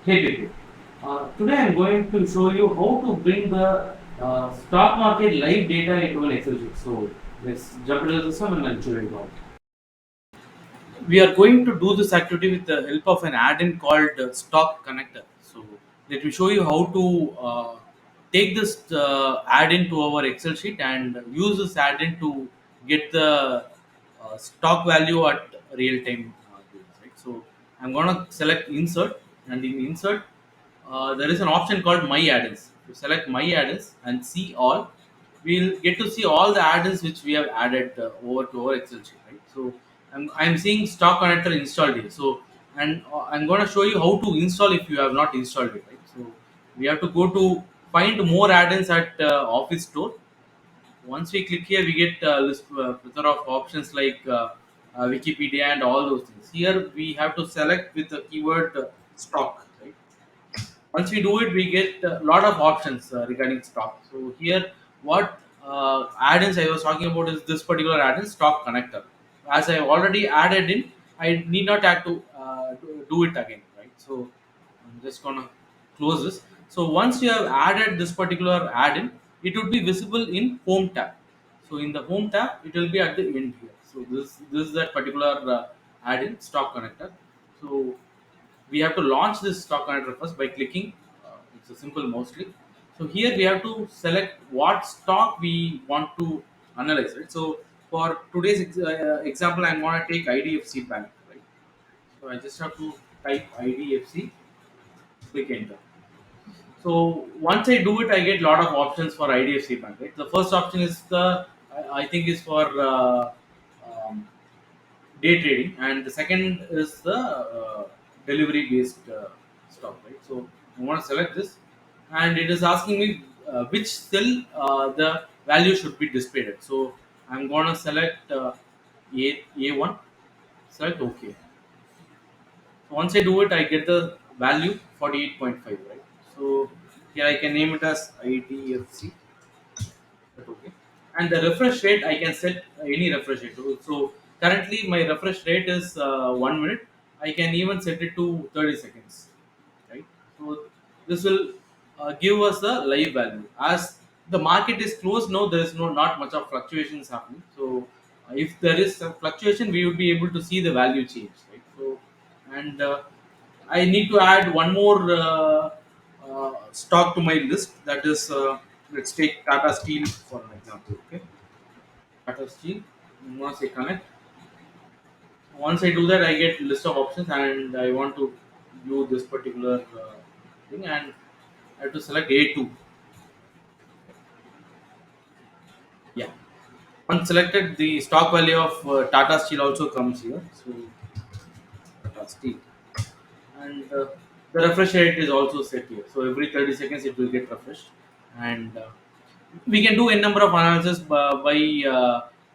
Hey people, today I'm going to show you how to bring the stock market live data into an Excel sheet. So let's jump into the system and I'll show you how. We are going to do this activity with the help of an add-in called Stock Connector. So let me show you how to take this add-in to our Excel sheet and use this add-in to get the stock value at real time. Right? So I'm gonna select Insert, and in Insert there is an option called My Addins. You select My Addins and see all. We'll get to see all the add-ins which we have added over to our Excel sheet, right? So I'm seeing Stock Connector installed here. So and I'm going to show you how to install if you have not installed it, right? So we have to go to find more add-ins at Office Store. Once we click here, we get a list plethora of options like Wikipedia and all those things. Here we have to select with the keyword stock, right? Once we do it, we get a lot of options regarding stock. So here, what add-ins I was talking about is this particular add-in, stock connector. As I already added in, I need not have to do it again, right? So I'm just gonna close this. So once you have added this particular add-in, it would be visible in Home tab. So in the Home tab, it will be at the end here. So this is that particular add-in, stock connector. So we have to launch this stock connector first by clicking it's a simple mouse click. So here we have to select what stock we want to analyze, right? So for today's example, I'm going to take IDFC bank, right? So I just have to type IDFC, click enter. So once I do it, I get a lot of options for IDFC bank, right? The first option is the I think is for um, day trading, and the second is the delivery based stock, right? So I want to select this, and it is asking me which cell the value should be displayed at. So I'm going to select A1, select OK. So once I do it, I get the value 48.5, right? So here I can name it as IDFC. But okay. And the refresh rate, I can set any refresh rate. So currently my refresh rate is 1 minute. I can even set it to 30 seconds, right? So this will give us the live value. As the market is closed now, there is no not much of fluctuations happening. So if there is some fluctuation, we would be able to see the value change, right? So and I need to add one more stock to my list. That is, let's take Tata Steel for an example. Okay, Tata Steel. I'm gonna say connect. Once I do that, I get list of options, and I want to view this particular thing, and I have to select A2. Yeah. Once selected, the stock value of Tata Steel also comes here. So Tata Steel, and the refresh rate is also set here. So every 30 seconds it will get refreshed, and we can do a number of analysis by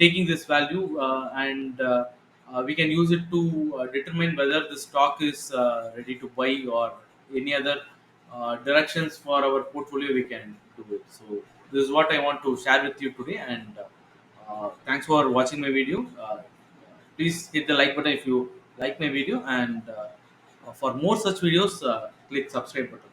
taking this value, and we can use it to determine whether the stock is ready to buy or any other directions for our portfolio we can do it. So this is what I want to share with you today, and thanks for watching my video. Please hit the like button if you like my video, and for more such videos click subscribe button.